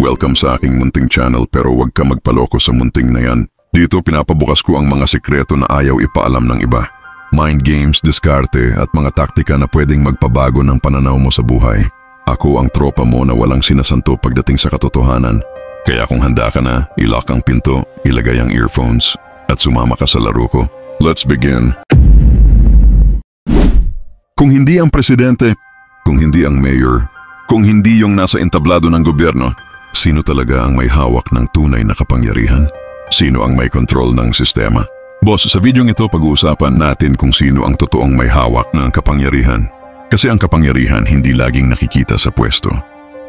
Welcome sa aking munting channel pero huwag ka magpaloko sa munting na yan. Dito pinapabukas ko ang mga sikreto na ayaw ipaalam ng iba. Mind games, diskarte at mga taktika na pwedeng magpabago ng pananaw mo sa buhay. Ako ang tropa mo na walang sinasanto pagdating sa katotohanan. Kaya kung handa ka na, ilock ang pinto, ilagay ang earphones at sumama ka sa laro ko. Let's begin. Kung hindi ang presidente, kung hindi ang mayor, kung hindi yung nasa entablado ng gobyerno, sino talaga ang may hawak ng tunay na kapangyarihan? Sino ang may kontrol ng sistema? Boss, sa videong ito pag-uusapan natin kung sino ang totoong may hawak ng kapangyarihan. Kasi ang kapangyarihan hindi laging nakikita sa pwesto.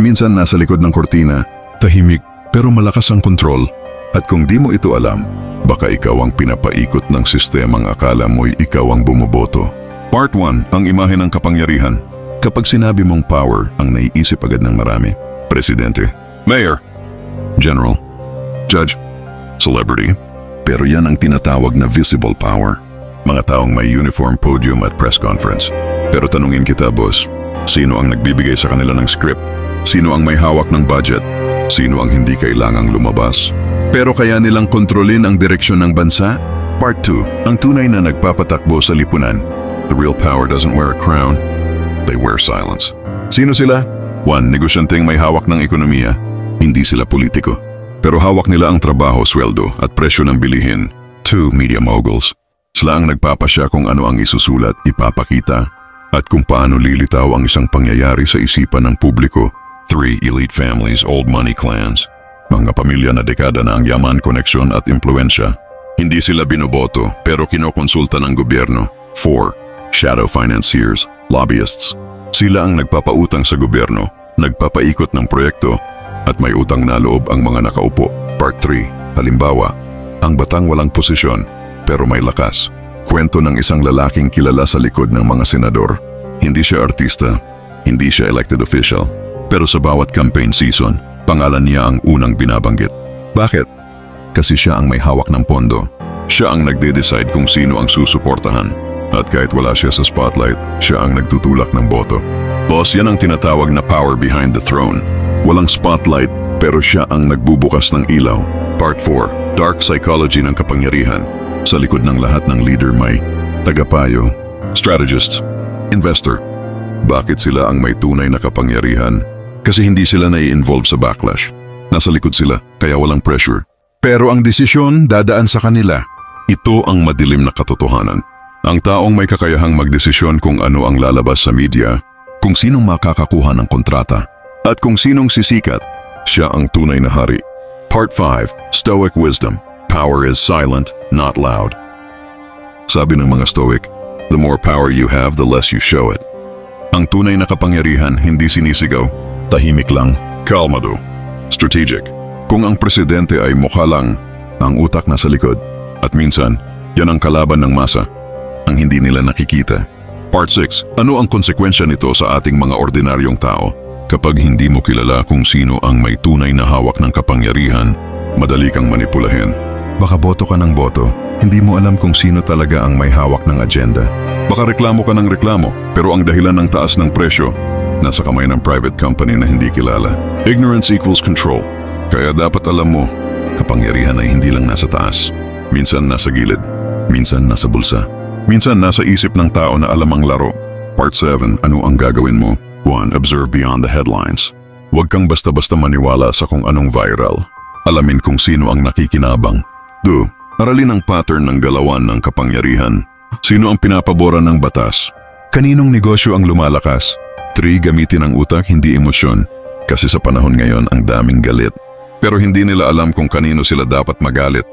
Minsan nasa likod ng kortina, tahimik pero malakas ang kontrol. At kung di mo ito alam, baka ikaw ang pinapaikot ng sistemang akala mo'y ikaw ang bumoboto. Part 1, ang imahe ng kapangyarihan. Kapag sinabi mong power, ang naiisip agad ng marami. Presidente, Mayor, General, Judge, Celebrity. Pero yan ang tinatawag na visible power. Mga taong may uniform, podium at press conference. Pero tanungin kita, boss, sino ang nagbibigay sa kanila ng script? Sino ang may hawak ng budget? Sino ang hindi kailangang lumabas? Pero kaya nilang kontrolin ang direksyon ng bansa? Part 2, ang tunay na nagpapatakbo sa lipunan. The real power doesn't wear a crown, they wear silence. Sino sila? 1. Negosyanteng may hawak ng ekonomiya. Hindi sila politiko. Pero hawak nila ang trabaho, sweldo at presyo ng bilihin. 2. Media moguls. Sila ang nagpapasya kung ano ang isusulat, ipapakita, at kung paano lilitaw ang isang pangyayari sa isipan ng publiko. 3. Elite families, old money clans. Mga pamilya na dekada na ang yaman, koneksyon at impluensya. Hindi sila binoboto pero kinokonsulta ng gobyerno. 4. Shadow financiers, lobbyists. Sila ang nagpapautang sa gobyerno, nagpapaikot ng proyekto, at may utang na loob ang mga nakaupo. Part 3. Halimbawa, ang batang walang posisyon pero may lakas. Kwento ng isang lalaking kilala sa likod ng mga senador. Hindi siya artista, hindi siya elected official, pero sa bawat campaign season, pangalan niya ang unang binabanggit. Bakit? Kasi siya ang may hawak ng pondo. Siya ang nagde-decide kung sino ang susuportahan. At kahit wala siya sa spotlight, siya ang nagtutulak ng boto. Boss, yan ang tinatawag na power behind the throne. Walang spotlight, pero siya ang nagbubukas ng ilaw. Part 4, Dark Psychology ng Kapangyarihan. Sa likod ng lahat ng leader may tagapayo, strategist, investor. Bakit sila ang may tunay na kapangyarihan? Kasi hindi sila nai-involve sa backlash. Nasa likod sila, kaya walang pressure. Pero ang desisyon dadaan sa kanila. Ito ang madilim na katotohanan. Ang taong may kakayahang magdesisyon kung ano ang lalabas sa media, kung sinong makakakuha ng kontrata, at kung sinong sisikat, siya ang tunay na hari. Part 5, Stoic Wisdom. Power is silent, not loud. Sabi ng mga Stoic, the more power you have, the less you show it. Ang tunay na kapangyarihan hindi sinisigaw, tahimik lang, kalmado, strategic. Kung ang presidente ay mukha lang, ang utak nasa likod, at minsan, yan ang kalaban ng masa, ang hindi nila nakikita. Part 6, ano ang konsekwensya nito sa ating mga ordinaryong tao? Kapag hindi mo kilala kung sino ang may tunay na hawak ng kapangyarihan, madali kang manipulahin. Baka boto ka ng boto, hindi mo alam kung sino talaga ang may hawak ng agenda. Baka reklamo ka ng reklamo, pero ang dahilan ng taas ng presyo, nasa kamay ng private company na hindi kilala. Ignorance equals control. Kaya dapat alam mo, kapangyarihan ay hindi lang nasa taas. Minsan nasa gilid, minsan nasa bulsa, minsan nasa isip ng tao na alam ang laro. Part 7, ano ang gagawin mo? 1. Observe beyond the headlines. Huwag kang basta-basta maniwala sa kung anong viral. Alamin kung sino ang nakikinabang. 2. Aralin ang pattern ng galawan ng kapangyarihan. Sino ang pinapabora ng batas? Kaninong negosyo ang lumalakas? 3. Gamitin ang utak, hindi emosyon. Kasi sa panahon ngayon ang daming galit. Pero hindi nila alam kung kanino sila dapat magalit.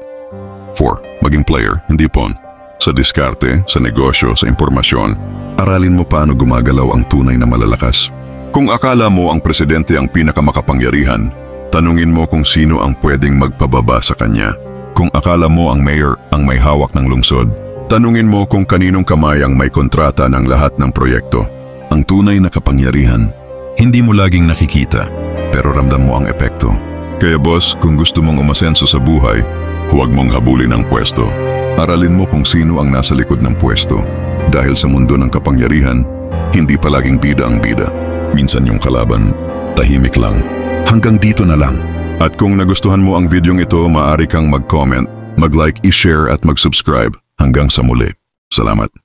4. Maging player, hindi pawn. Sa diskarte, sa negosyo, sa impormasyon, aralin mo paano gumagalaw ang tunay na malalakas. Kung akala mo ang presidente ang pinakamakapangyarihan, tanungin mo kung sino ang pwedeng magpababa sa kanya. Kung akala mo ang mayor ang may hawak ng lungsod, tanungin mo kung kaninong kamay ang may kontrata ng lahat ng proyekto. Ang tunay na kapangyarihan, hindi mo laging nakikita, pero ramdam mo ang epekto. Kaya boss, kung gusto mong umasenso sa buhay, huwag mong habulin ang pwesto. Aralin mo kung sino ang nasa likod ng pwesto. Dahil sa mundo ng kapangyarihan, hindi palaging bida ang bida. Minsan yung kalaban, tahimik lang. Hanggang dito na lang. At kung nagustuhan mo ang videong ito, maaari kang mag-comment, mag-like, i-share at mag-subscribe. Hanggang sa muli. Salamat.